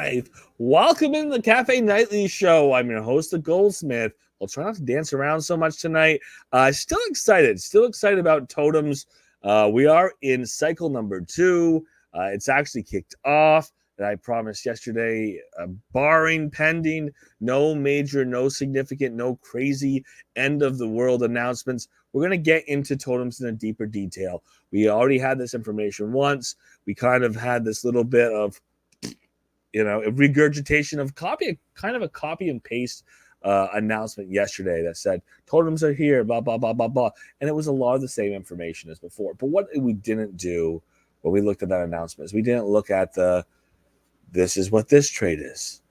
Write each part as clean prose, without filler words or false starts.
live. Welcome in the Cafe Nightly Show. I'm your host, the Goldsmith. I'll try not to dance around so much tonight. Still excited about Totems. We are in cycle number 2. It's actually kicked off. And I promised yesterday, barring pending, no major, no significant, no crazy end of the world announcements, we're going to get into Totems in a deeper detail. We already had this information once. We kind of had this little bit of, a regurgitation of kind of a copy and paste announcement yesterday that said Totems are here, blah, blah, blah, blah, blah. And it was a lot of the same information as before. But what we didn't do when we looked at that announcement is we didn't look at this is what this trait is.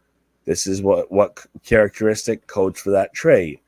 This is what characteristic codes for that trait.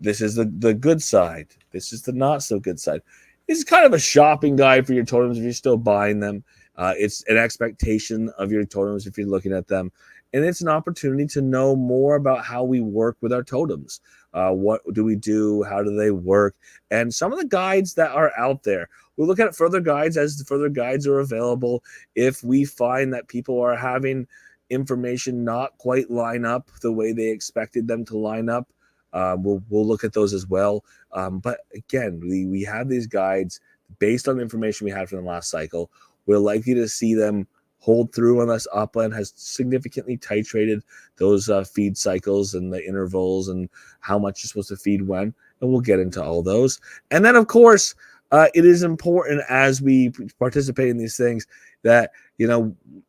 This is the good side. This is the not so good side. This is kind of a shopping guide for your totems if you're still buying them. It's an expectation of your totems if you're looking at them. And it's an opportunity to know more about how we work with our totems. What do we do? How do they work? And some of the guides that are out there. We'll look at further guides as the further guides are available. If we find that people are having information not quite line up the way they expected them to line up, we'll look at those as well. But again, we have these guides based on the information we had from the last cycle. We're likely to see them hold through unless Upland has significantly titrated those feed cycles and the intervals and how much you're supposed to feed when. And we'll get into all those. And then, of course, it is important as we participate in these things that,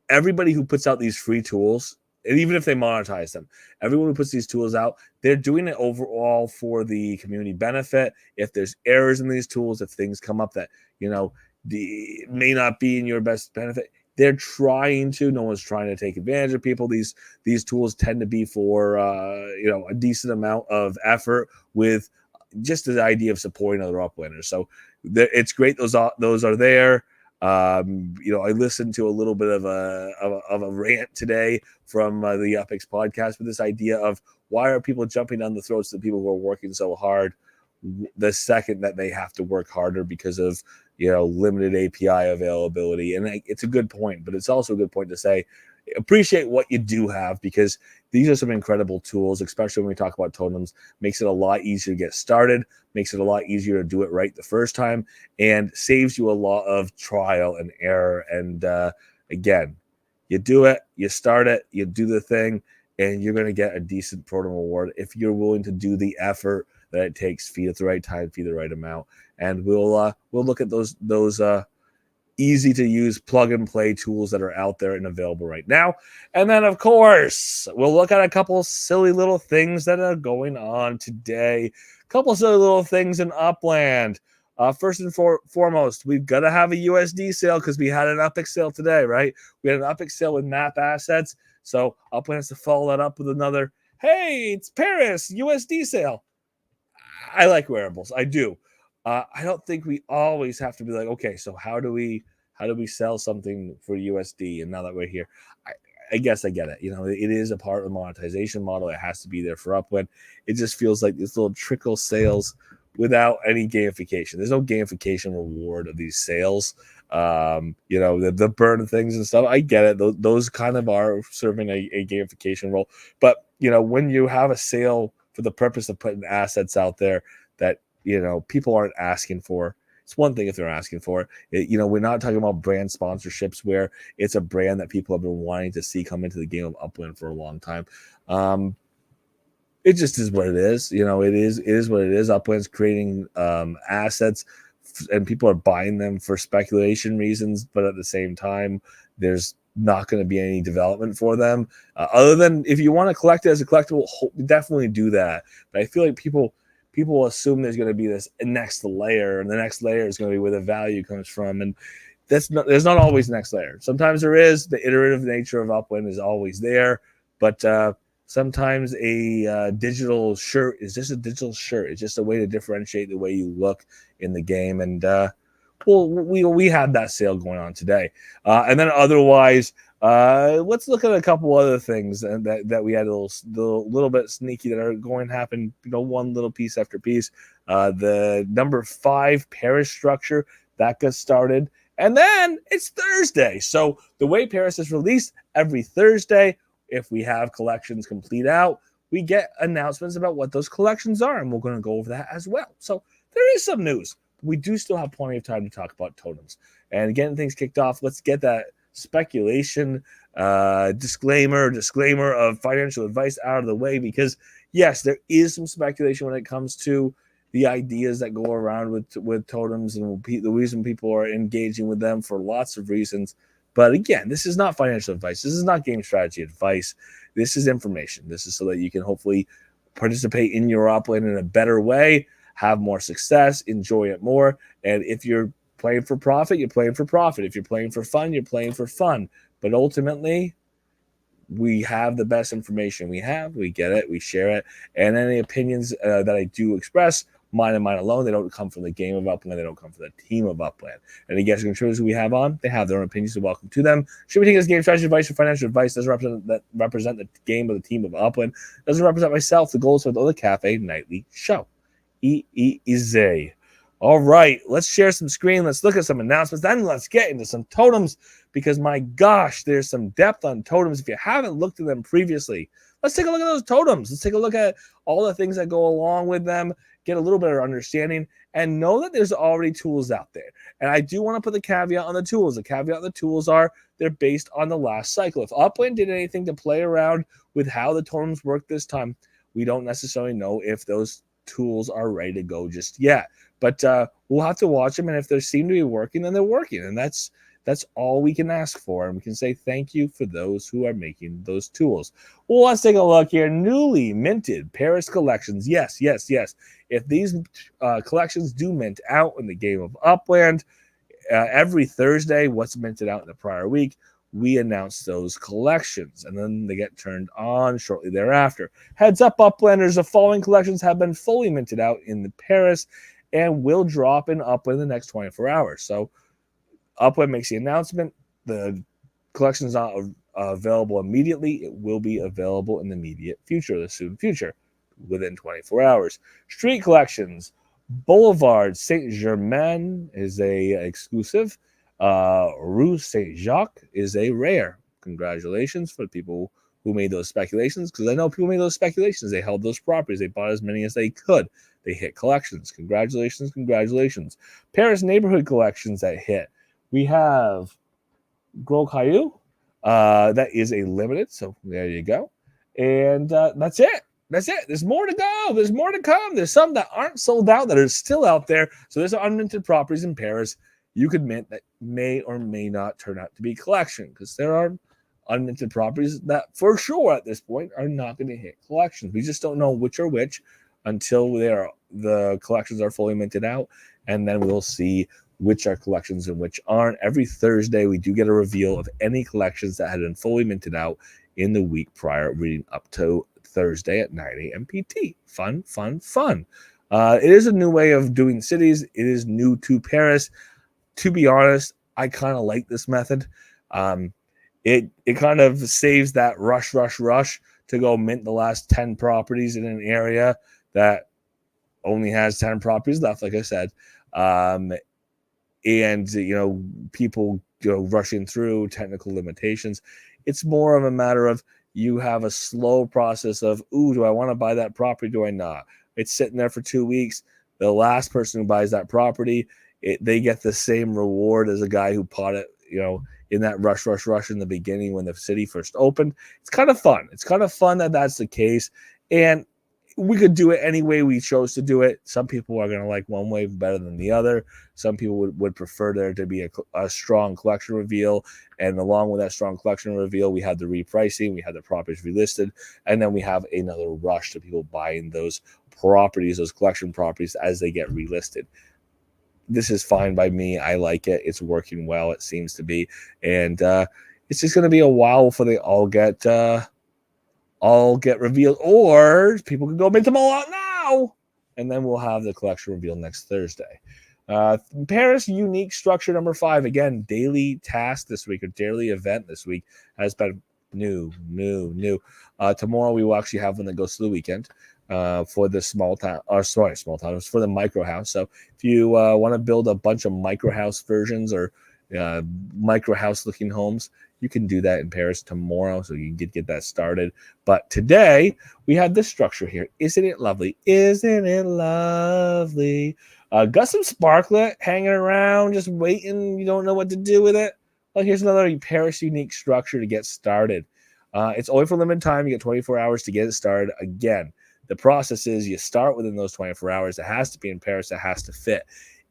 everybody who puts out these free tools, and even if they monetize them, everyone who puts these tools out, they're doing it overall for the community benefit. If there's errors in these tools, if things come up that, may not be in your best benefit, they're trying to. No one's trying to take advantage of people. These tools tend to be for, a decent amount of effort with just the idea of supporting other uplanders. So it's great those are there. I listened to a little bit of a rant today from the UpX podcast with this idea of why are people jumping down the throats of the people who are working so hard the second that they have to work harder because of limited API availability. And it's a good point, but it's also a good point to say appreciate what you do have, because these are some incredible tools, especially when we talk about totems. Makes it a lot easier to get started, makes it a lot easier to do it right the first time, and saves you a lot of trial and error. And again, you do it, you start it, you do the thing, and you're going to get a decent totem reward if you're willing to do the effort that it takes. Feed at the right time, feed the right amount, and we'll look at those easy to use plug and play tools that are out there and available right now. And then, of course, we'll look at a couple silly little things that are going on today. A couple silly little things in Upland. First and foremost, we've got to have a USD sale because we had an UpX sale today, right? We had an UpX sale with map assets. So Upland has to follow that up with another, hey, it's Paris, USD sale. I like wearables. I do. I don't think we always have to be like, okay, so how do we sell something for USD? And now that we're here, I guess I get it. It is a part of the monetization model. It has to be there for Upland. It just feels like these little trickle sales without any gamification. There's no gamification reward of these sales. The burn things and stuff. I get it. Those kind of are serving a gamification role. But, when you have a sale for the purpose of putting assets out there that, people aren't asking for. It's one thing if they're asking for it. We're not talking about brand sponsorships where it's a brand that people have been wanting to see come into the game of Upland for a long time. It just is what it is. It is what it is. Upland's creating assets and people are buying them for speculation reasons, but at the same time, there's not going to be any development for them. Other than if you want to collect it as a collectible, definitely do that. But I feel like people assume there's going to be this next layer, and the next layer is going to be where the value comes from. And there's not always the next layer. Sometimes there is. The iterative nature of Upland is always there, but sometimes a digital shirt is just a digital shirt. It's just a way to differentiate the way you look in the game. And we had that sale going on today. And then otherwise, let's look at a couple other things that we had a little bit sneaky that are going to happen, one little piece after piece. The number 5 parish structure that got started, And then it's Thursday. So the way Paris is released every Thursday, if we have collections complete out, we get announcements about what those collections are, and we're going to go over that as well. So there is some news. We do still have plenty of time to talk about totems. And getting things kicked off, let's get that speculation disclaimer of financial advice out of the way, because yes, there is some speculation when it comes to the ideas that go around with totems and the reason people are engaging with them for lots of reasons. But again, this is not financial advice. This is not game strategy advice. This is information. This is so that you can hopefully participate in your upland in a better way, have more success, enjoy it more. And if you're playing for profit, you're playing for profit. If you're playing for fun, you're playing for fun. But ultimately, we have the best information we have. We get it. We share it. And any opinions that I do express, mine and mine alone, they don't come from the game of Upland. They don't come from the team of Upland. And the guest contributors we have on, they have their own opinions, so welcome to them. Should we take as game strategy advice or financial advice? Doesn't represent the game of the team of Upland. Doesn't represent myself, the Goldsmith, or the Cafe Nightly Show. Easy. All right, let's share some screen. Let's look at some announcements. Then let's get into some totems, because my gosh, there's some depth on totems. If you haven't looked at them previously, let's take a look at those totems. Let's take a look at all the things that go along with them, get a little better understanding, and know that there's already tools out there. And I do want to put the caveat on the tools. The caveat on the tools are they're based on the last cycle. If Upland did anything to play around with how the totems work this time, we don't necessarily know if those tools are ready to go just yet. But we'll have to watch them, and if they seem to be working, then they're working. And that's all we can ask for. And we can say thank you for those who are making those tools. Well, let's take a look here. Newly minted Paris collections. Yes. If these collections do mint out in the game of Upland, every Thursday, what's minted out in the prior week, we announce those collections, and then they get turned on shortly thereafter. Heads up, Uplanders, the following collections have been fully minted out in the Paris and will drop in Upland in the next 24 hours. So Upland makes the announcement. The collection is not available immediately. It will be available in the immediate future, the soon future, within 24 hours. Street collections. Boulevard Saint-Germain is a exclusive. Rue Saint-Jacques is a rare. Congratulations for the people who made those speculations, because I know people made those speculations. They held those properties. They bought as many as they could. They hit collections. Congratulations. Paris neighborhood collections that hit. We have Gros Caillou. That is a limited, so there you go. And that's it. There's more to go. There's more to come. There's some that aren't sold out that are still out there. So there's unminted properties in Paris you could mint that may or may not turn out to be collection, because there are unminted properties that for sure at this point are not going to hit collections. We just don't know which are which until the collections are fully minted out, and then we'll see which are collections and which aren't. Every Thursday, we do get a reveal of any collections that had been fully minted out in the week prior, reading up to Thursday at 9 a.m. PT. Fun. It is a new way of doing cities. It is new to Paris. To be honest, I kind of like this method. It kind of saves that rush to go mint the last 10 properties in an area that only has 10 properties left, like I said. And, people rushing through technical limitations. It's more of a matter of you have a slow process of, do I want to buy that property? Do I not? It's sitting there for 2 weeks. The last person who buys that property, they get the same reward as a guy who bought it, in that rush in the beginning when the city first opened. It's kind of fun. That that's the case. And we could do it any way we chose to do it. Some people are going to like one way better than the other. Some people would prefer there to be a strong collection reveal. And along with that strong collection reveal, we have the repricing, we have the properties relisted, and then we have another rush to people buying those properties, those collection properties, as they get relisted. This is fine by me. I like it. It's working well, it seems to be. And it's just going to be a while before they all get revealed, or people can go mint them all out now, and then we'll have the collection reveal next Thursday. Paris unique structure number 5, again, daily task this week, or daily event this week, has been new. Tomorrow we will actually have one that goes to the weekend for the small town. It's for the micro house. So if you want to build a bunch of micro house versions, or micro house looking homes. You can do that in Paris tomorrow, so you can get that started. But today we have this structure here. Isn't it lovely? Isn't it lovely? Got some sparklet hanging around, just waiting. You don't know what to do with it. Well, here's another Paris unique structure to get started. It's only for limited time. You get 24 hours to get it started. Again, the process is you start within those 24 hours. It has to be in Paris. It has to fit.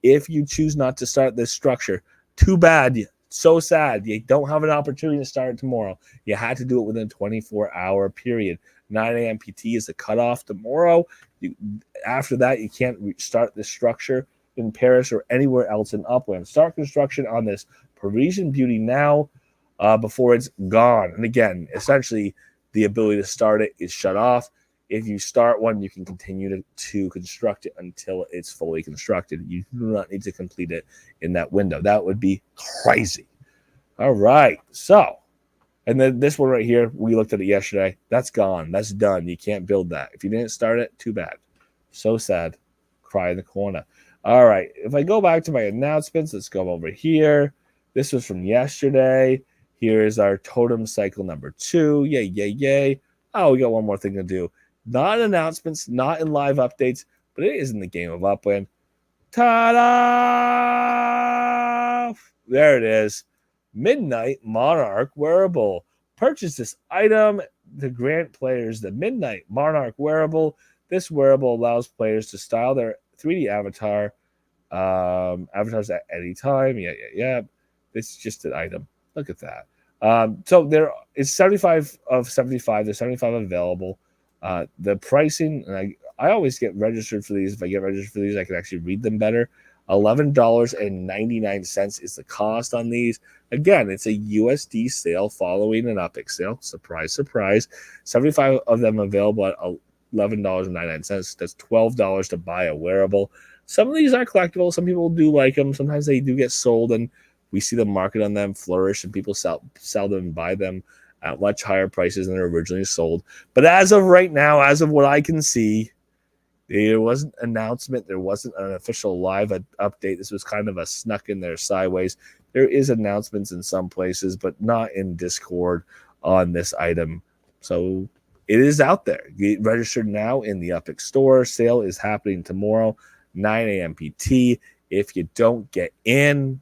If you choose not to start this structure, too bad. So sad. You don't have an opportunity to start it tomorrow. You had to do it within a 24-hour period. 9 a.m. PT is the cutoff tomorrow. After that, you can't start this structure in Paris or anywhere else in Upland. Start construction on this Parisian beauty now before it's gone. And again, essentially, the ability to start it is shut off. If you start one, you can continue to construct it until it's fully constructed. You do not need to complete it in that window. That would be crazy. All right. So, and then this one right here, we looked at it yesterday. That's gone. That's done. You can't build that. If you didn't start it, too bad. So sad. Cry in the corner. All right. If I go back to my announcements, let's go over here. This was from yesterday. Here is our totem cycle number 2. Yay, yay, yay. Oh, we got one more thing to do. Not announcements, not in live updates, but it is in the game of Upland. Ta-da! There it is. Midnight Monarch wearable. Purchase this item to grant players the Midnight Monarch wearable. This wearable allows players to style their 3D avatar avatars at any time. Yeah. It's just an item. Look at that. So there is 75 of 75. There's 75 available. The pricing, and I always get registered for these. If I get registered for these, I can actually read them better. $11.99 is the cost on these. Again, it's a USD sale following an UPIX sale. Surprise, surprise. 75 of them available at $11.99. That's $12 to buy a wearable. Some of these are collectible. Some people do like them. Sometimes they do get sold, and we see the market on them flourish, and people sell them and buy them at much higher prices than they're originally sold. But as of right now, as of what I can see, there wasn't an announcement. There wasn't an official live update. This was kind of a snuck in there sideways. There is announcements in some places, but not in Discord on this item. So it is out there. Get registered now in the UPIX store. Sale is happening tomorrow, 9 a.m. PT. If you don't get in,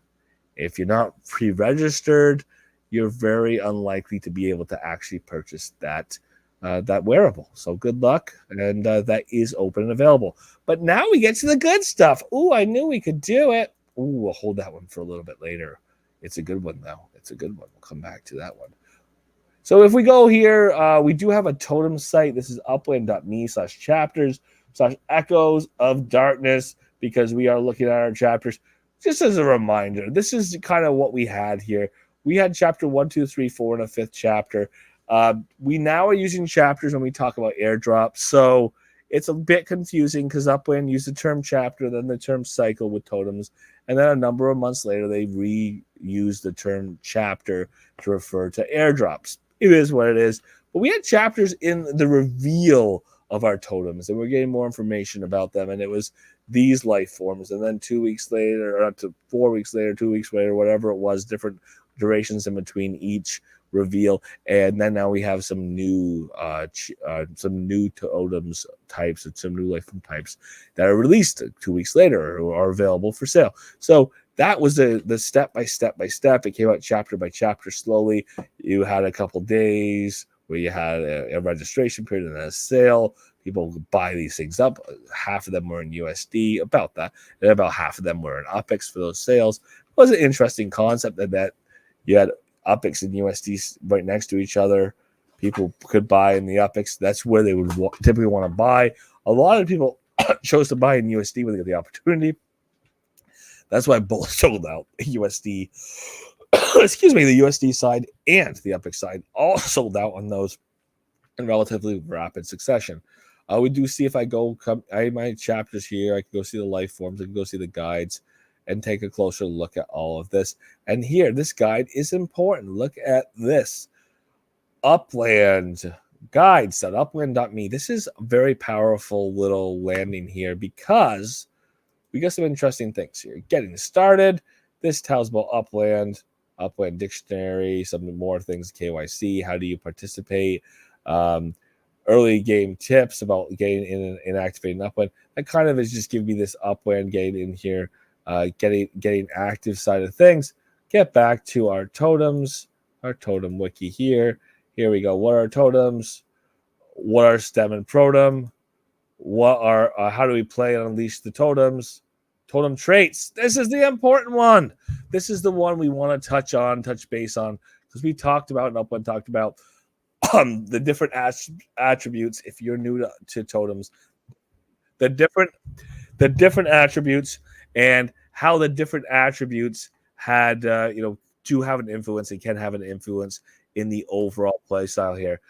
if you're not pre-registered, you're very unlikely to be able to actually purchase that wearable. So good luck, and that is open and available. But now we get to the good stuff. Ooh, I knew we could do it. Ooh, we'll hold that one for a little bit later. It's a good one, though. It's a good one. We'll come back to that one. So if we go here, we do have a totem site. This is upland.me/chapters/echoes of darkness, because we are looking at our chapters. Just as a reminder, this is kind of what we had here. We had chapter 1, 2, 3, 4, and a 5th chapter. We now are using chapters when we talk about airdrops. So it's a bit confusing because Upland used the term chapter, then the term cycle with totems. And then a number of months later, they reused the term chapter to refer to airdrops. It is what it is. But we had chapters in the reveal of our totems, and we're getting more information about them. And it was these life forms. And then 2 weeks later, or up to 4 weeks later, 2 weeks later, whatever it was, different durations in between each reveal. And then now we have some new totems types and some new life form types that are released 2 weeks later or are available for sale. So that was the step by step. It came out chapter by chapter slowly. You had a couple days where you had a registration period and then a sale. People would buy these things up. Half of them were in USD, about that, and about half of them were in UPIX for those sales. It was an interesting concept that you had UPIX and USD right next to each other. People could buy in the UPIX. That's where they would typically want to buy. A lot of people chose to buy in USD when they got the opportunity. That's why both sold out. USD, excuse me, the USD side and the UPIX side all sold out on those in relatively rapid succession. We do see, if I have my chapters here, I can go see the life forms, I can go see the guides, and take a closer look at all of this. And here, this guide is important. Look at this. Upland guides.upland.me. This is a very powerful little landing here because we got some interesting things here. Getting started. This tells about Upland Dictionary, some more things, KYC, how do you participate, early game tips about getting in and activating Upland. That kind of is just giving me this Upland getting in here, getting active side of things. Get back to our totems, our totem wiki here. Here we go. What are totems? What are stem and protem? What are how do we play and unleash the totems? Totem traits. This is the important one. This is the one we want to touch base on, because we talked about and Upland talked about the different attributes. If you're new to totems, the different attributes and how the different attributes had do have an influence and can have an influence in the overall play style here.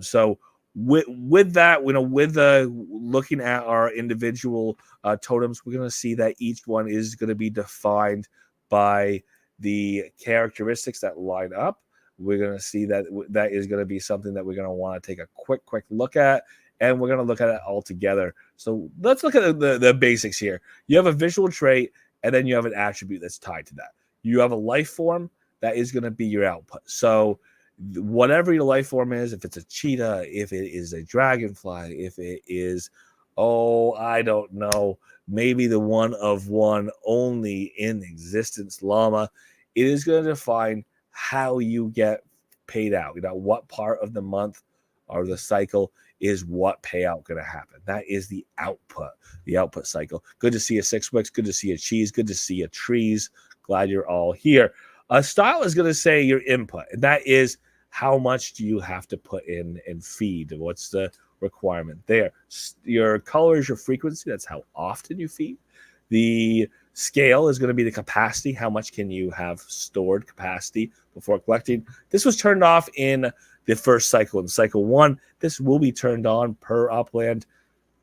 So with that, with looking at our individual totems, we're going to see that each one is going to be defined by the characteristics that line up. We're going to see that that is going to be something that we're going to want to take a quick look at, and we're going to look at it all together. So let's look at the basics here. You have a visual trait, and then you have an attribute that's tied to that. You have a life form that is going to be your output. So whatever your life form is, if it's a cheetah, if it is a dragonfly, if it is, I don't know, maybe the one of one only in existence llama, it is going to define how you get paid out. What part of the month or the cycle is what payout going to happen. That is the output cycle. Good to see a 6 wicks. Good to see a cheese. Good to see a trees. Glad you're all here. A style is going to say your input, and that is how much do you have to put in and feed. What's the requirement there? Your color is your frequency. That's how often you feed. The scale is going to be the capacity. How much can you have stored capacity before collecting? This was turned off in the first cycle. In cycle 1, this will be turned on per Upland.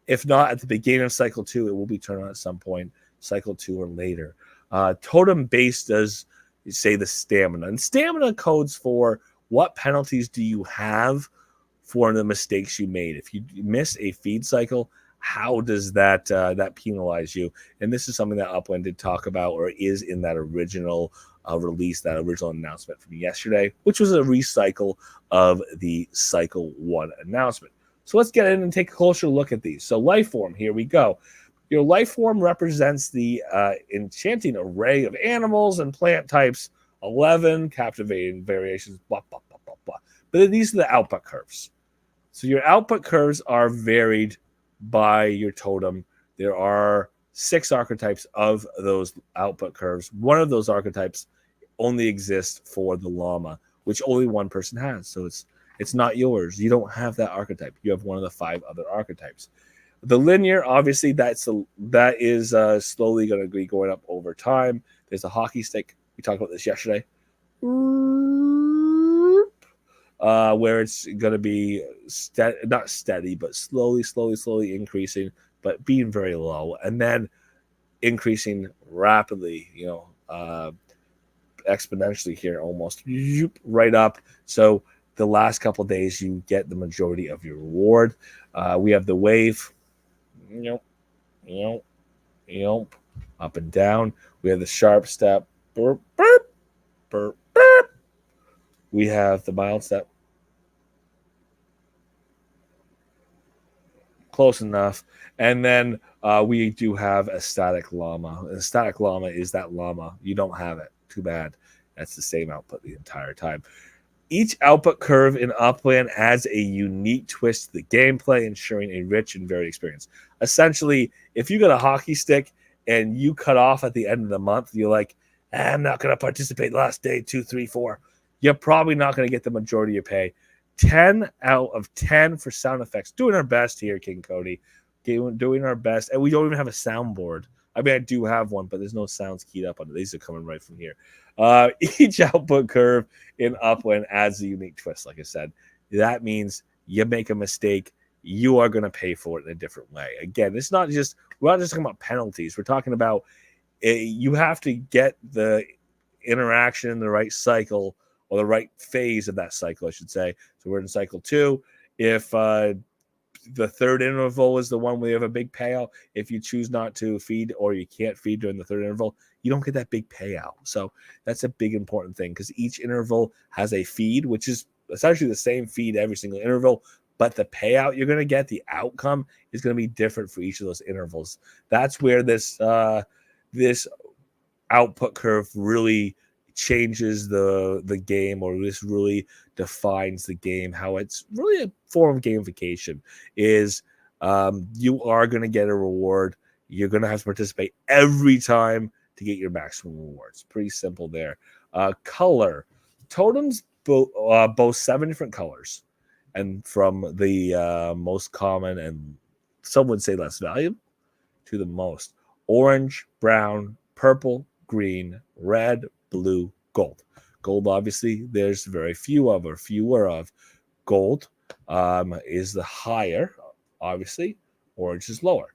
If not at the beginning of cycle 2, it will be turned on at some point, cycle 2 or later. Totem base does say the stamina. And stamina codes for what penalties do you have for the mistakes you made. If you miss a feed cycle, how does that penalize you? And this is something that Upland did talk about, or is in that original release, that original announcement from yesterday, which was a recycle of the cycle 1 announcement. So let's get in and take a closer look at these. So life form, here we go. Your life form represents the enchanting array of animals and plant types, 11 captivating variations, blah, blah, blah, blah, blah. But these are the output curves. So your output curves are varied by your totem. There are 6 archetypes of those output curves. One of those archetypes only exists for the llama, which only one person has. So it's not yours. You don't have that archetype. You have one of the 5 other archetypes. The linear, obviously, that is slowly going to be going up over time. There's a hockey stick. We talked about this yesterday. Where it's going to be not steady, but slowly increasing, but being very low, and then increasing rapidly, exponentially here, almost right up. So the last couple of days, you get the majority of your reward. We have the wave, up and down. We have the sharp step, burp, burp, burp, burp. We have the mild step. Close enough. And then we do have a static llama. A static llama is that llama. You don't have it. Too bad. That's the same output the entire time. Each output curve in Upland adds a unique twist to the gameplay, ensuring a rich and varied experience. Essentially, if you got a hockey stick and you cut off at the end of the month, you're like, I'm not going to participate last day, 2, 3, 4. You're probably not going to get the majority of your pay. 10 out of 10 for sound effects. Doing our best here, King Cody. Doing our best. And we don't even have a soundboard. I mean, I do have one, but there's no sounds keyed up on it. These are coming right from here. Each output curve in Upland adds a unique twist, like I said. That means you make a mistake, you are going to pay for it in a different way. Again, we're not just talking about penalties. We're talking about you have to get the interaction in the right cycle, or the right phase of that cycle, I should say. So we're in cycle 2. If the third interval is the one where you have a big payout, if you choose not to feed or you can't feed during the third interval, you don't get that big payout. So that's a big important thing, because each interval has a feed, which is essentially the same feed every single interval, but the payout you're going to get, the outcome, is going to be different for each of those intervals. That's where this output curve really changes the game, or this really defines the game. How it's really a form of gamification is you are going to get a reward. You're going to have to participate every time to get your maximum rewards. Pretty simple there. Color. Totems boast 7 different colors, and from the most common and some would say less valuable to the most: orange, brown, purple, green, red, blue, gold. Gold, obviously, there's very few of, or fewer of. Gold is the higher, obviously. Orange is lower.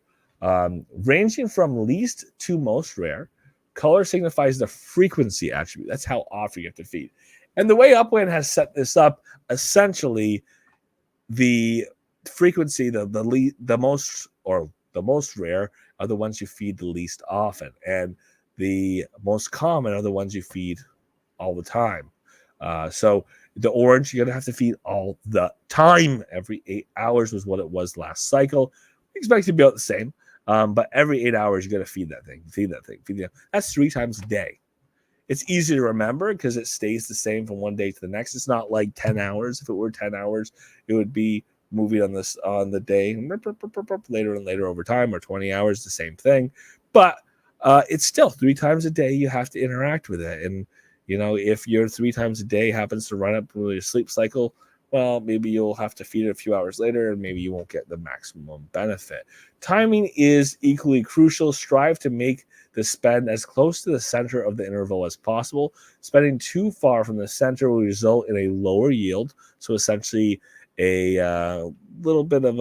Ranging from least to most rare, color signifies the frequency attribute. That's how often you have to feed. And the way Upland has set this up, essentially, the frequency, the most rare are the ones you feed the least often, and the most common are the ones you feed all the time. So the orange, you're gonna have to feed all the time. Every 8 hours was what it was last cycle. Expect to be about the same, but every 8 hours you got to feed that thing. That's 3 times a day. It's easy to remember because it stays the same from one day to the next. It's not like 10 hours. If it were 10 hours, it would be moving on the day later and later over time, or 20 hours, the same thing. But it's still 3 times a day you have to interact with it. And, if your 3 times a day happens to run up with your sleep cycle, well, maybe you'll have to feed it a few hours later, and maybe you won't get the maximum benefit. Timing is equally crucial. Strive to make the spend as close to the center of the interval as possible. Spending too far from the center will result in a lower yield. So essentially, a little bit of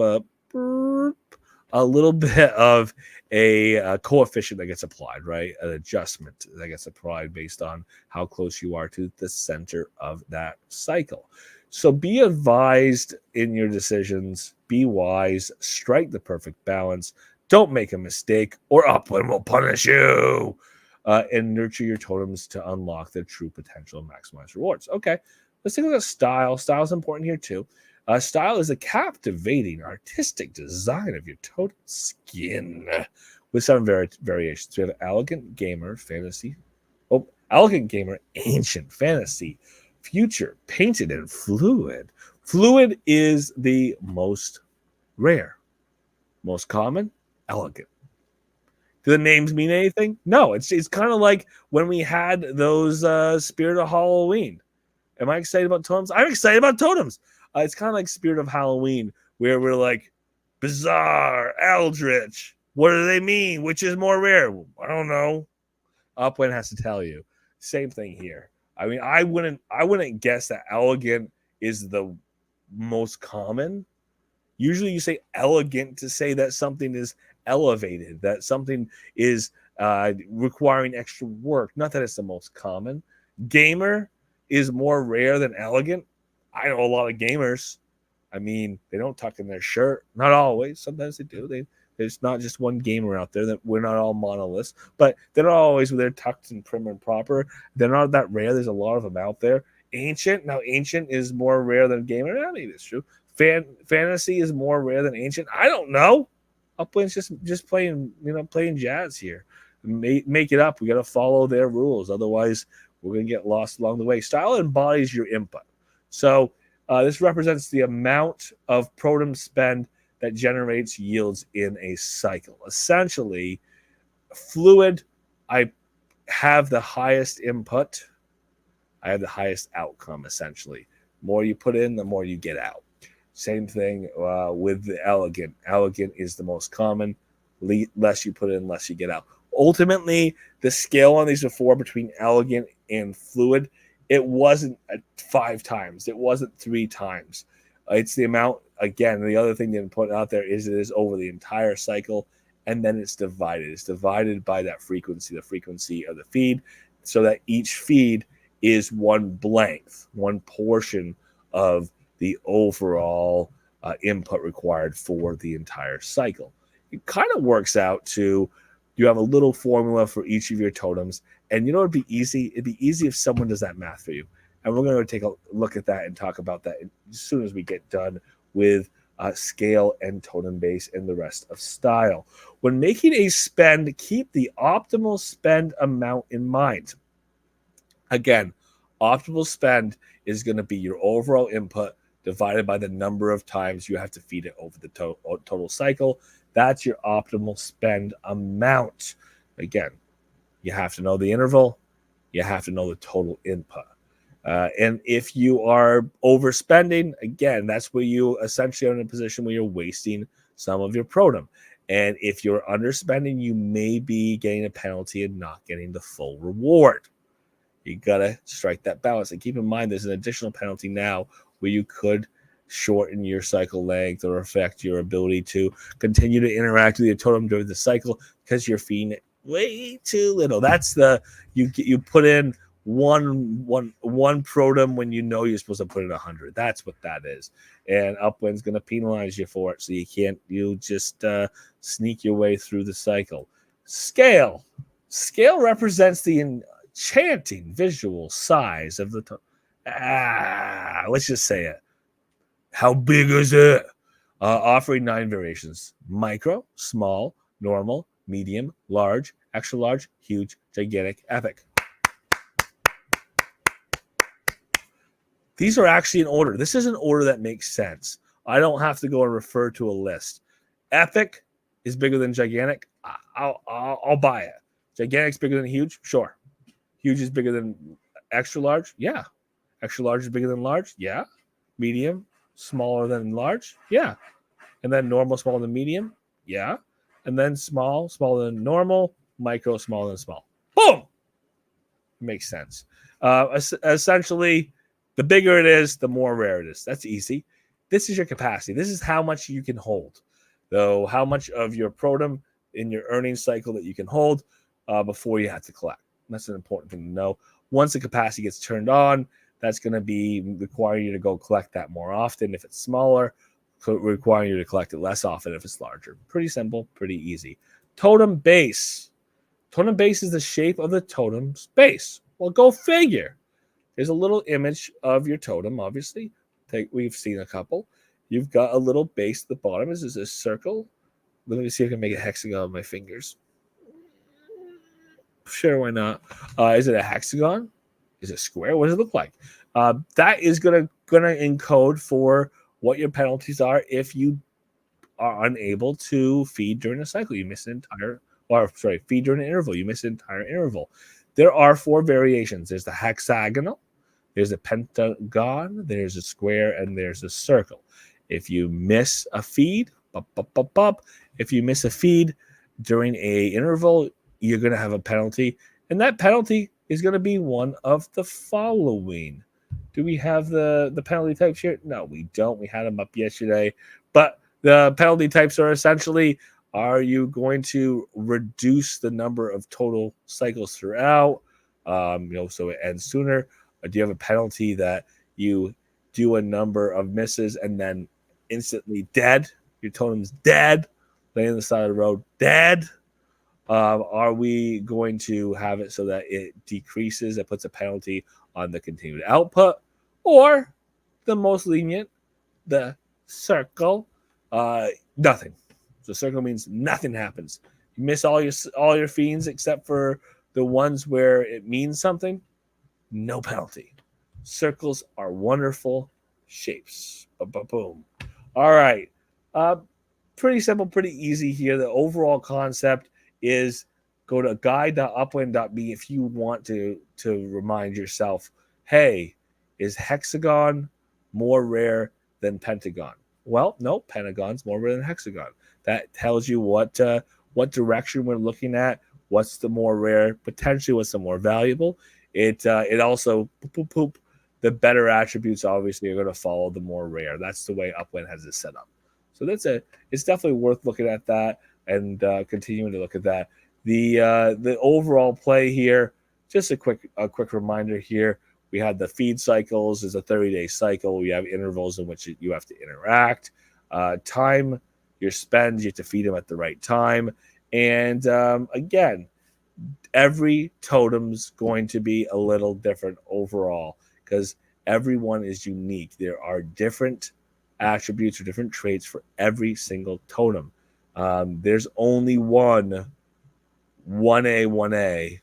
a coefficient that gets applied, right? An adjustment that gets applied based on how close you are to the center of that cycle. So be advised in your decisions. Be wise. Strike the perfect balance. Don't make a mistake, or Upland will punish you. And nurture your totems to unlock their true potential and maximize rewards. Okay, let's take a look at style. Style is important here too. Style is a captivating, artistic design of your totem skin with some variations. We have elegant gamer, fantasy. Elegant gamer, ancient, fantasy, future, painted, and fluid. Fluid is the most rare. Most common, elegant. Do the names mean anything? No, it's kind of like when we had those Spirit of Halloween. Am I excited about totems? I'm excited about totems. It's kind of like Spirit of Halloween, where we're like, bizarre, eldritch. What do they mean? Which is more rare? I don't know. Upland has to tell you. Same thing here. I mean, I wouldn't guess that elegant is the most common. Usually you say elegant to say that something is elevated, that something is requiring extra work. Not that it's the most common. Gamer is more rare than elegant. I know a lot of gamers. I mean, they don't tuck in their shirt. Not always. Sometimes they do. There's not just one gamer out there. That we're not all monoliths, but they're not always they're tucked and prim and proper. They're not that rare. There's a lot of them out there. Ancient. Now, ancient is more rare than gamer. I mean, it's true. Fantasy is more rare than ancient. I don't know. Upland's just playing, playing jazz here. Make it up. We got to follow their rules. Otherwise, we're going to get lost along the way. Style embodies your input. So this represents the amount of totem spend that generates yields in a cycle. Essentially, fluid, I have the highest input. I have the highest outcome, essentially. More you put in, the more you get out. Same thing with the elegant. Elegant is the most common. Less you put in, less you get out. Ultimately, the scale on these before between elegant and fluid, it wasn't 5 times. It wasn't 3 times. It's the amount, again, the other thing they put out there is it is over the entire cycle, and then it's divided. It's divided by that frequency, the frequency of the feed, so that each feed is one portion of the overall input required for the entire cycle. It kind of works out to You have a little formula for each of your totems. And you know, it'd be easy. It'd be easy if someone does that math for you. And we're going to take a look at that and talk about that as soon as we get done with scale and totem base and the rest of style. When making a spend, keep the optimal spend amount in mind. Again, optimal spend is going to be your overall input divided by the number of times you have to feed it over the total cycle. That's your optimal spend amount. Again, you have to know the interval. You have to know the total input. And if you are overspending, again, that's where you essentially are in a position where you're wasting some of your protem. And if you're underspending, you may be getting a penalty and not getting the full reward. You got to strike that balance. And keep in mind, there's an additional penalty now where you could shorten your cycle length or affect your ability to continue to interact with your totem during the cycle because you're feeding it way too little. That's you put in one protem when you know you're supposed to put in 100. That's what that is. And Upwind's going to penalize you for it, so you just sneak your way through the cycle. Scale represents the enchanting visual size of the totem. Let's just say it. How big is it? Offering 9 variations: micro, small, normal, medium, large, extra large, huge, gigantic, epic. These are actually in order. This is an order that makes sense. I don't have to go and refer to a list. Epic is bigger than gigantic. I'll buy it. Gigantic's bigger than huge? Sure. Huge is bigger than extra large? Yeah. Extra large is bigger than large? Yeah. Medium, smaller than large? Yeah. And then normal, smaller than medium? Yeah. And then small, smaller than normal, micro, smaller than small. Boom! Makes sense. Essentially, the bigger it is, the more rare it is. That's easy. This is your capacity. This is how much you can hold. Though, how much of your protem in your earning cycle that you can hold before you have to collect. That's an important thing to know. Once the capacity gets turned on, that's going to be requiring you to go collect that more often. If it's smaller, requiring you to collect it less often if it's larger. Pretty simple, pretty easy. Totem base. Totem base is the shape of the totem's base. Well, go figure. There's a little image of your totem, obviously. We've seen a couple. You've got a little base at the bottom. Is this a circle? Let me see if I can make a hexagon with my fingers. Sure, why not? Is it a hexagon? Is it square? What does it look like? That is gonna encode for what your penalties are if you are unable to feed during a cycle. You miss an entire, feed during an interval. You miss an entire interval. There are 4 variations. There's the hexagonal, there's a pentagon, there's a square, and there's a circle. If you miss a feed, if you miss a feed during a interval, you're going to have a penalty, and that penalty is going to be one of the following. Do we have the penalty types here? No, we don't. We had them up yesterday, but the penalty types are essentially: are you going to reduce the number of total cycles throughout? So it ends sooner. Or do you have a penalty that you do a number of misses and then instantly dead? Your totem's dead, laying on the side of the road, dead. Are we going to have it so that it decreases? It puts a penalty on the continued output, or the most lenient, the circle, nothing. So circle means nothing happens. You miss all your fiends except for the ones where it means something. No penalty. Circles are wonderful shapes. Boom. All right. Pretty simple, pretty easy here. The overall concept is go to guide.upwind.me if you want to remind yourself, hey, is hexagon more rare than pentagon? Well, no, pentagon's more rare than hexagon. That tells you what direction we're looking at, what's the more rare, potentially what's the more valuable. It also the better attributes obviously are going to follow the more rare. That's the way Upwind has it set up. So it's definitely worth looking at that and continuing to look at that. The overall play here, just a quick reminder here. We had the feed cycles is a 30-day cycle. We have intervals in which you have to interact. Time your spends, you have to feed them at the right time. And again, every totem's going to be a little different overall because everyone is unique. There are different attributes or different traits for every single totem. There's only one 1A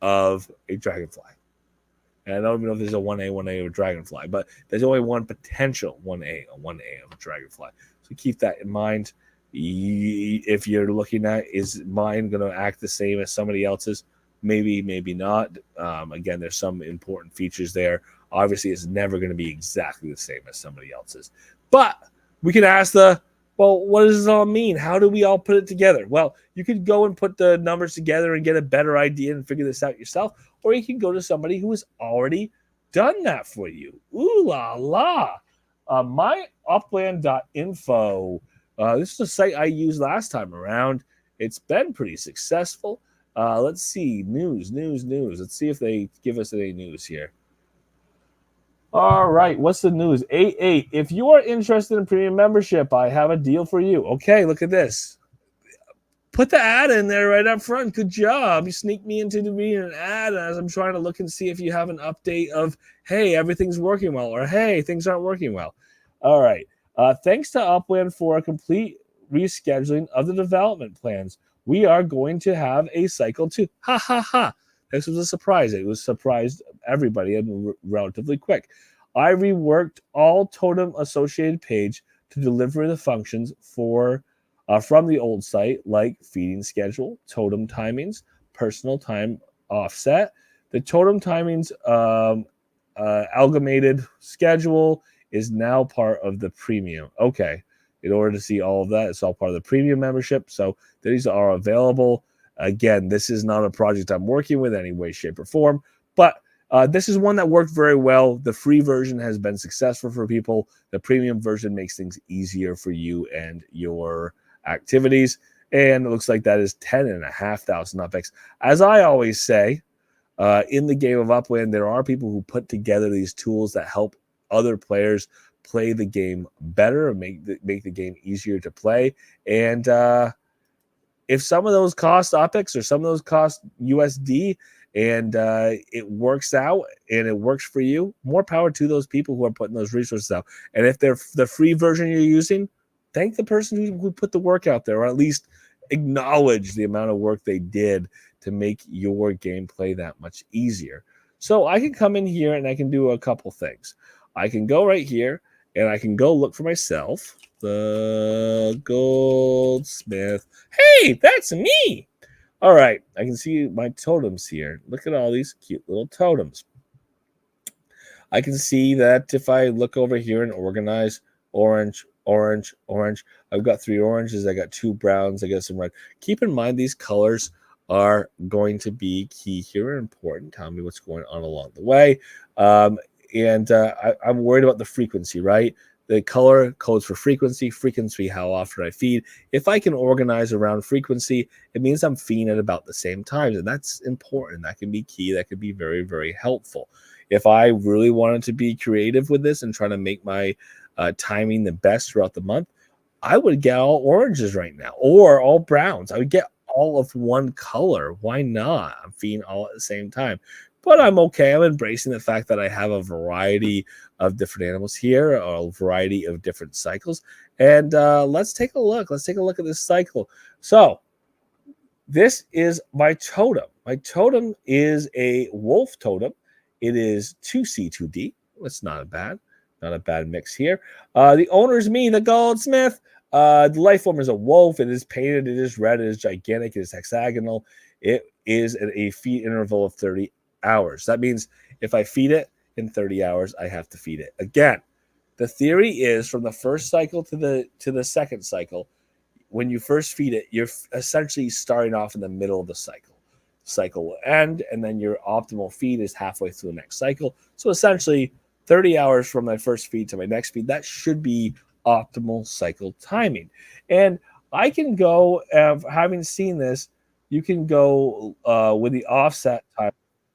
of a dragonfly. And I don't even know if there's a 1A of a dragonfly, but there's only one potential 1A of a dragonfly. So keep that in mind. If you're looking at, is mine going to act the same as somebody else's? Maybe, maybe not. Again, there's some important features there. Obviously, it's never going to be exactly the same as somebody else's. But we can ask well, what does this all mean? How do we all put it together? Well, you could go and put the numbers together and get a better idea and figure this out yourself, or you can go to somebody who has already done that for you. Ooh la la. Myupland.info. This is a site I used last time around. It's been pretty successful. Let's see. News. Let's see if they give us any news here. All right, what's the news? 8-8. If you are interested in premium membership, I have a deal for you. Okay, look at this. Put the ad in there right up front. Good job. You sneaked me into reading an ad as I'm trying to look and see if you have an update of, hey, everything's working well, or hey, things aren't working well. All right. Thanks to Upland for a complete rescheduling of the development plans. We are going to have a cycle 2. Ha ha ha. This was a surprise. It was surprised everybody and relatively quick. I reworked all totem associated page to deliver the functions for from the old site, like feeding schedule, totem timings, personal time offset. The totem timings amalgamated schedule is now part of the premium. Okay. In order to see all of that, it's all part of the premium membership. So these are available. Again, this is not a project I'm working with in any way, shape, or form, but this is one that worked very well. The free version has been successful for people. The premium version makes things easier for you and your activities. And it looks like that is 10,500 UPX. As I always say, in the game of Upland, there are people who put together these tools that help other players play the game better, make the game easier to play. And if some of those cost OPEX or some of those cost USD and it works out and it works for you, more power to those people who are putting those resources out. And if they're the free version you're using, thank the person who put the work out there, or at least acknowledge the amount of work they did to make your gameplay that much easier. So I can come in here and I can do a couple things. I can go right here and I can go look for myself, the Goldsmith. Hey, that's me. All right, I can see my totems here. Look at all these cute little totems. I can see that if I look over here and organize orange, orange, orange, I've got 3 oranges, I got 2 browns, I got some red. Keep in mind these colors are going to be key here and important. Tell me what's going on along the way. I'm worried about the frequency, right? The color codes for frequency, how often I feed. If I can organize around frequency, it means I'm feeding at about the same times, and that's important. That can be key. That could be very, very helpful. If I really wanted to be creative with this and try to make my timing the best throughout the month, I would get all oranges right now or all browns. I would get all of one color. Why not? I'm feeding all at the same time. But I'm okay. I'm embracing the fact that I have a variety of different animals here, a variety of different cycles. And let's take a look. Let's take a look at this cycle. So this is my totem. My totem is a wolf totem. It is 2C2D. It's not a bad mix here. The owner is me, the Goldsmith. The life form is a wolf. It is painted. It is red. It is gigantic. It is hexagonal. It is at a feed interval of 30 hours. That means if I feed it in 30 hours, I have to feed it again. The theory is from the first cycle to the second cycle, when you first feed it, you're essentially starting off in the middle of the cycle. Cycle will end, and then your optimal feed is halfway through the next cycle. So essentially 30 hours from my first feed to my next feed, that should be optimal cycle timing. And I can go, having seen this, you can go with the offset time.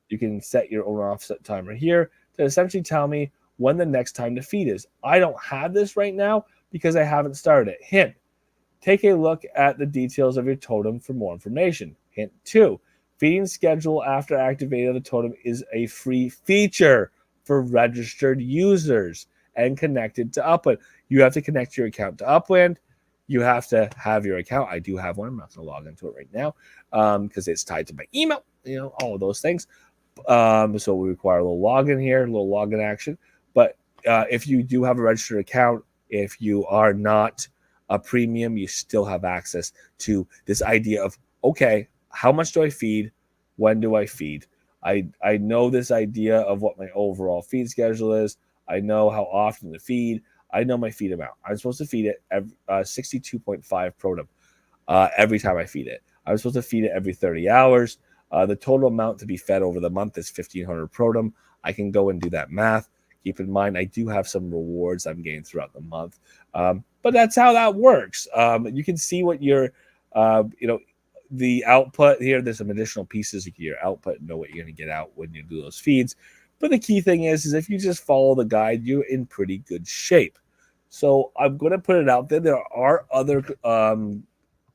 You can set your own offset timer here to essentially tell me when the next time to feed is. I don't have this right now because I haven't started it. Hint, Take a look at the details of your totem for more information. Hint 2. Feeding schedule after activating the totem is a free feature for registered users and connected to Upland. You have to connect your account to Upland. You have to have your account. I do have one. I'm not going to log into it right now because it's tied to my email, all of those things. So we require a little login here, a little login action. But if you do have a registered account, if you are not a premium, you still have access to this idea of, okay, how much do I feed? When do I feed? I know this idea of what my overall feed schedule is. I know how often to feed. I know my feed amount. I'm supposed to feed it 62.5 protem every time I feed it. I'm supposed to feed it every 30 hours. The total amount to be fed over the month is 1,500 protem. I can go and do that math. Keep in mind, I do have some rewards I'm getting throughout the month. But that's how that works. You can see what your, the output here. There's some additional pieces. You get your output and know what you're going to get out when you do those feeds. But the key thing is if you just follow the guide, you're in pretty good shape. So I'm going to put it out there. There are other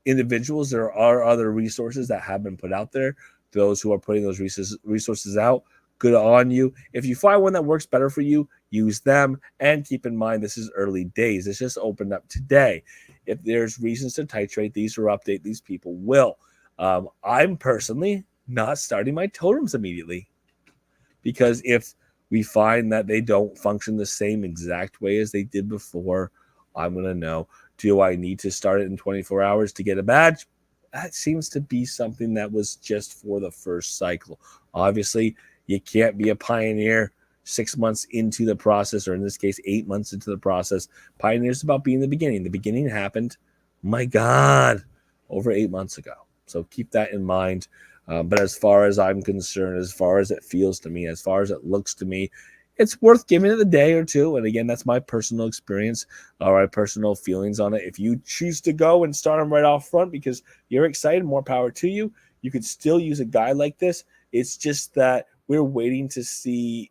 individuals. There are other resources that have been put out there. Those who are putting those resources out, good on you. If you find one that works better for you, use them. And keep in mind, this is early days. It's just opened up today. If there's reasons to titrate these or update these, people will. I'm personally not starting my totems immediately because if we find that they don't function the same exact way as they did before, I'm going to know, do I need to start it in 24 hours to get a badge? That seems to be something that was just for the first cycle. Obviously, you can't be a pioneer 6 months into the process, or in this case, 8 months into the process. Pioneer's about being the beginning. The beginning happened, my God, over 8 months ago. So keep that in mind. But as far as I'm concerned, as far as it feels to me, as far as it looks to me, it's worth giving it a day or two. And again, that's my personal experience or my personal feelings on it. If you choose to go and start them right off front because you're excited, more power to you. You could still use a guide like this. It's just that we're waiting to see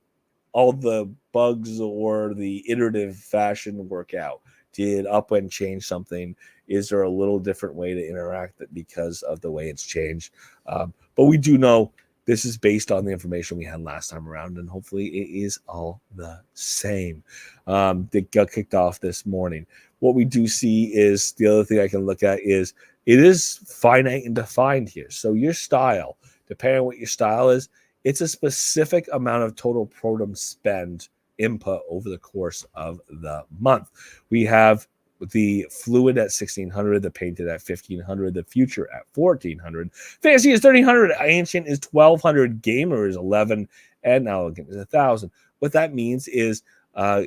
all the bugs or the iterative fashion work out. Did Upland change something? Is there a little different way to interact because of the way it's changed? But we do know this is based on the information we had last time around, and hopefully it is all the same. That got kicked off this morning. What we do see is the other thing I can look at is it is finite and defined here. So your style, depending on what your style is, it's a specific amount of total protem spend input over the course of the month. We have the fluid at 1,600, the painted at 1,500, the future at 1,400, fantasy is 1,300, ancient is 1,200, gamer is 11, and elegant is 1,000. What that means is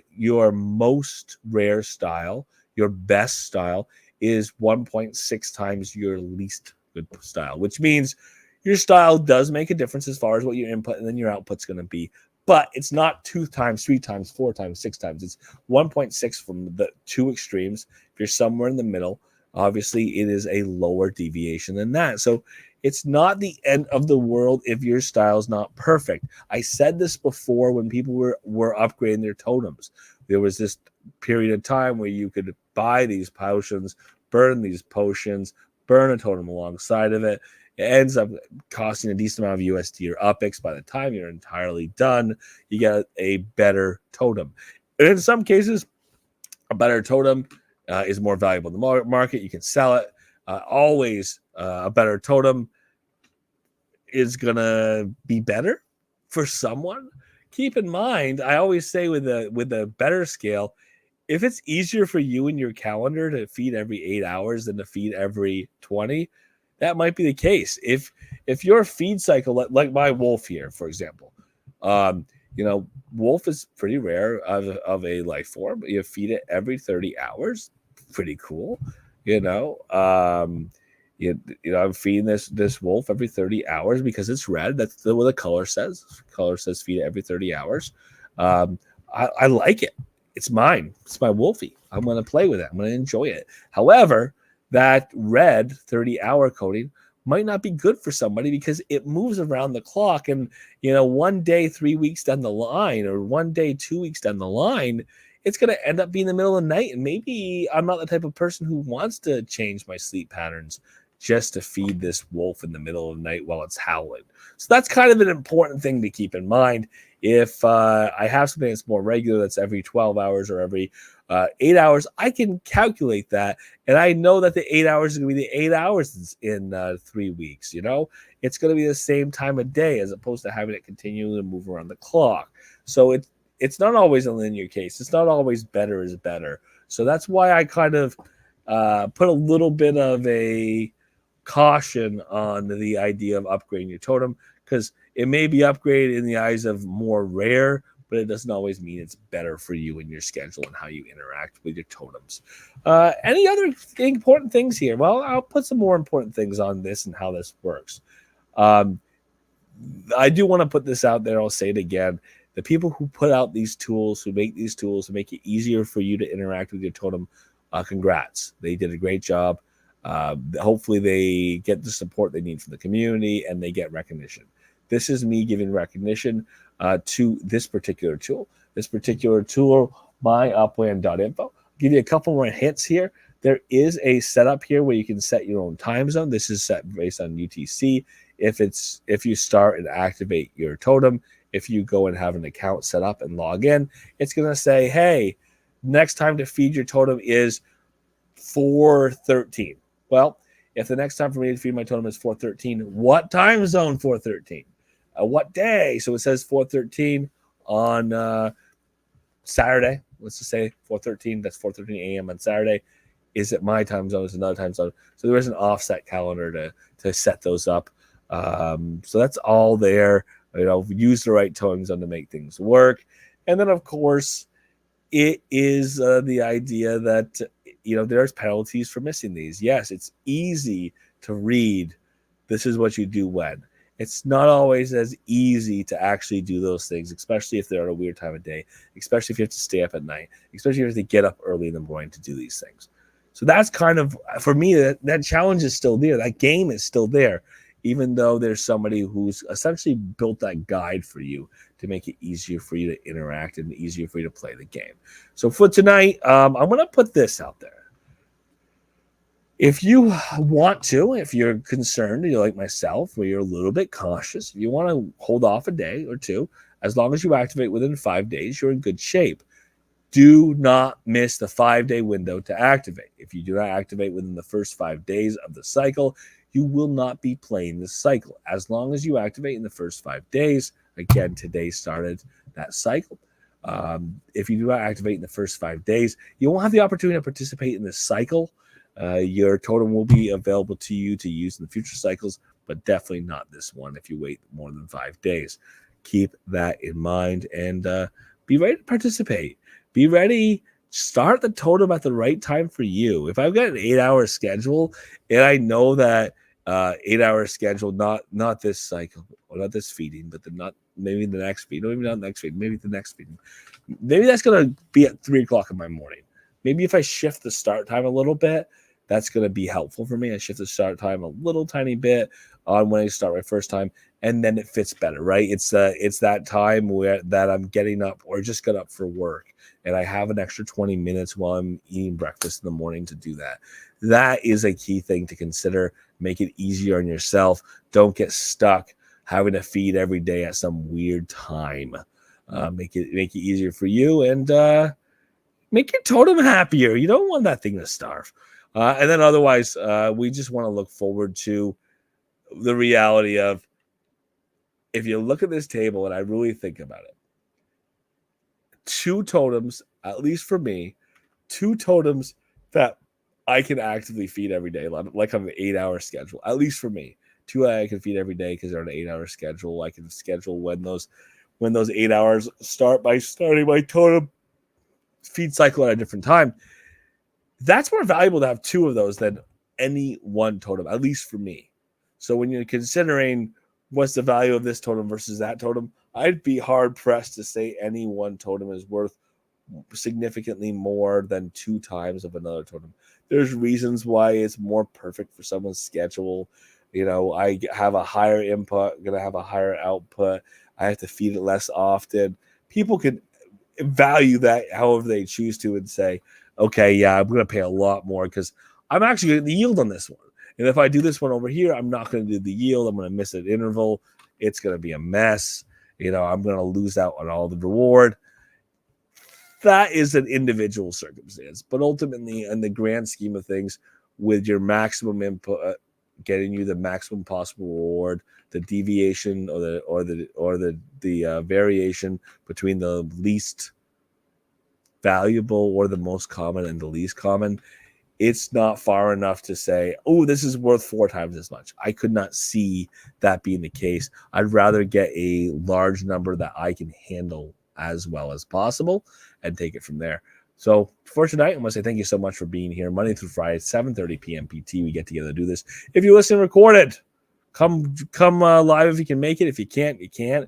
your most rare style, your best style, is 1.6 times your least good style, which means your style does make a difference as far as what your input and then your output's going to be. But it's not 2 times, 3 times, 4 times, 6 times. It's 1.6 from the two extremes. If you're somewhere in the middle, obviously it is a lower deviation than that. So it's not the end of the world if your style's not perfect. I said this before when people were upgrading their totems. There was this period of time where you could buy these potions, burn these potions, burn a totem alongside of it. It ends up costing a decent amount of USD or UPX. By the time you're entirely done, you get a better totem. And in some cases, a better totem is more valuable in the market. You can sell it. Always a better totem is going to be better for someone. Keep in mind, I always say with a better scale, if it's easier for you in your calendar to feed every 8 hours than to feed every 20, that might be the case. If your feed cycle, like my wolf here, for example, wolf is pretty rare of a life form. You feed it every 30 hours. Pretty cool. I'm feeding this wolf every 30 hours because it's red. That's what the color says. The color says feed it every 30 hours. I like it. It's mine. It's my wolfie. I'm going to play with it. I'm going to enjoy it. However, that red 30-hour coding might not be good for somebody because it moves around the clock. And, one day, 3 weeks down the line, or one day, 2 weeks down the line, it's going to end up being the middle of the night. And maybe I'm not the type of person who wants to change my sleep patterns just to feed this wolf in the middle of the night while it's howling. So that's kind of an important thing to keep in mind. If I have something that's more regular, that's every 12 hours or every 8 hours, I can calculate that. And I know that the 8 hours is going to be the 8 hours in 3 weeks. It's going to be the same time of day as opposed to having it continually move around the clock. So it's not always a linear case. It's not always better is better. So that's why I kind of put a little bit of a caution on the idea of upgrading your totem, because it may be upgraded in the eyes of more rare, but it doesn't always mean it's better for you and your schedule and how you interact with your totems. Any other important things here? Well, I'll put some more important things on this and how this works. I do want to put this out there. I'll say it again. The people who put out these tools, who make these tools to make it easier for you to interact with your totem, congrats. They did a great job. Hopefully they get the support they need from the community and they get recognition. This is me giving recognition to this particular tool. This particular tool, myupland.info. I'll give you a couple more hints here. There is a setup here where you can set your own time zone. This is set based on UTC. If you start and activate your totem, if you go and have an account set up and log in, it's going to say, hey, next time to feed your totem is 4:13. Well, if the next time for me to feed my totem is 4:13, what time zone 4:13? What day? So it says 4:13 on Saturday. Let's just say 4:13. That's 4:13 a.m. on Saturday. Is it my time zone? Is it another time zone? So there is an offset calendar to set those up. So that's all there. Use the right time zone to make things work. And then, of course, it is the idea that there's penalties for missing these. Yes, it's easy to read. This is what you do when. It's not always as easy to actually do those things, especially if they're at a weird time of day, especially if you have to stay up at night, especially if you have to get up early in the morning to do these things. So that's kind of, for me, that challenge is still there. That game is still there, even though there's somebody who's essentially built that guide for you to make it easier for you to interact and easier for you to play the game. So for tonight, I'm going to put this out there. If you want to, if you're concerned, you're like myself, where you're a little bit cautious, if you want to hold off a day or two, as long as you activate within 5 days, you're in good shape. Do not miss the 5-day window to activate. If you do not activate within the first 5 days of the cycle, you will not be playing the cycle. As long as you activate in the first 5 days, again, today started that cycle. If you do not activate in the first 5 days, you won't have the opportunity to participate in this cycle. Your totem will be available to you to use in the future cycles, but definitely not this one if you wait more than 5 days. Keep that in mind and be ready to participate. Be ready. Start the totem at the right time for you. If I've got an 8-hour schedule and I know that 8-hour schedule, not this cycle or not this feeding, but maybe the next feed, maybe not the next feed, maybe the next feeding. Maybe that's going to be at 3 o'clock in my morning. Maybe if I shift the start time a little bit, that's going to be helpful for me. I shift the start time a little tiny bit on when I start my first time, and then it fits better, right? It's that time that I'm getting up or just got up for work, and I have an extra 20 minutes while I'm eating breakfast in the morning to do that. That is a key thing to consider. Make it easier on yourself. Don't get stuck having to feed every day at some weird time. Make it easier for you and make your totem happier. You don't want that thing to starve. And then otherwise, we just want to look forward to the reality of, if you look at this table and I really think about it, 2 totems, at least for me, 2 totems that I can actively feed every day, like on an 8-hour schedule, at least for me. 2 I can feed every day because they're on an 8-hour schedule. I can schedule when those 8 hours start by starting my totem feed cycle at a different time. That's more valuable to have 2 of those than any one totem, at least for me. So when you're considering what's the value of this totem versus that totem, I'd be hard pressed to say any one totem is worth significantly more than 2 times of another totem. There's reasons why it's more perfect for someone's schedule. I have a higher input, going to have a higher output. I have to feed it less often. People can value that however they choose to and say, okay, yeah, I'm going to pay a lot more because I'm actually getting the yield on this one. And if I do this one over here, I'm not going to do the yield. I'm going to miss an interval. It's going to be a mess. I'm going to lose out on all the reward. That is an individual circumstance. But ultimately, in the grand scheme of things, with your maximum input getting you the maximum possible reward, the deviation or the variation between the least valuable or the most common and the least common, it's not far enough to say, oh, this is worth 4 times as much. I could not see that being the case. I'd rather get a large number that I can handle as well as possible and take it from there. So for tonight, I want to say thank you so much for being here. Monday through Friday, 7:30 p.m. PT. We get together to do this. If you listen recorded, come live if you can make it. If you can't, you can't.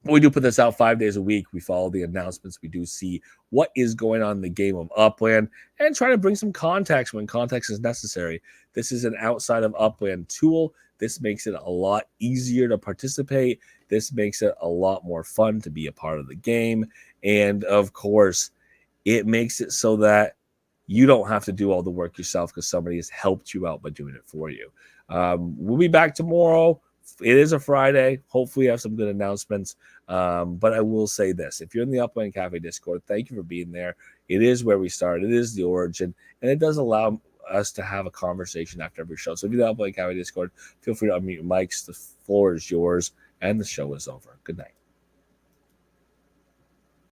We do put this out 5 days a week. We follow the announcements. We do see what is going on in the game of Upland and try to bring some context when context is necessary. This is an outside of Upland tool. This makes it a lot easier to participate. This makes it a lot more fun to be a part of the game. And of course, it makes it so that you don't have to do all the work yourself because somebody has helped you out by doing it for you. We'll be back tomorrow. It is a Friday. Hopefully, I have some good announcements. But I will say this. If you're in the Upland Cafe Discord, thank you for being there. It is where we start. It is the origin. And it does allow us to have a conversation after every show. So if you're in the Upland Cafe Discord, feel free to unmute your mics. The floor is yours. And the show is over. Good night.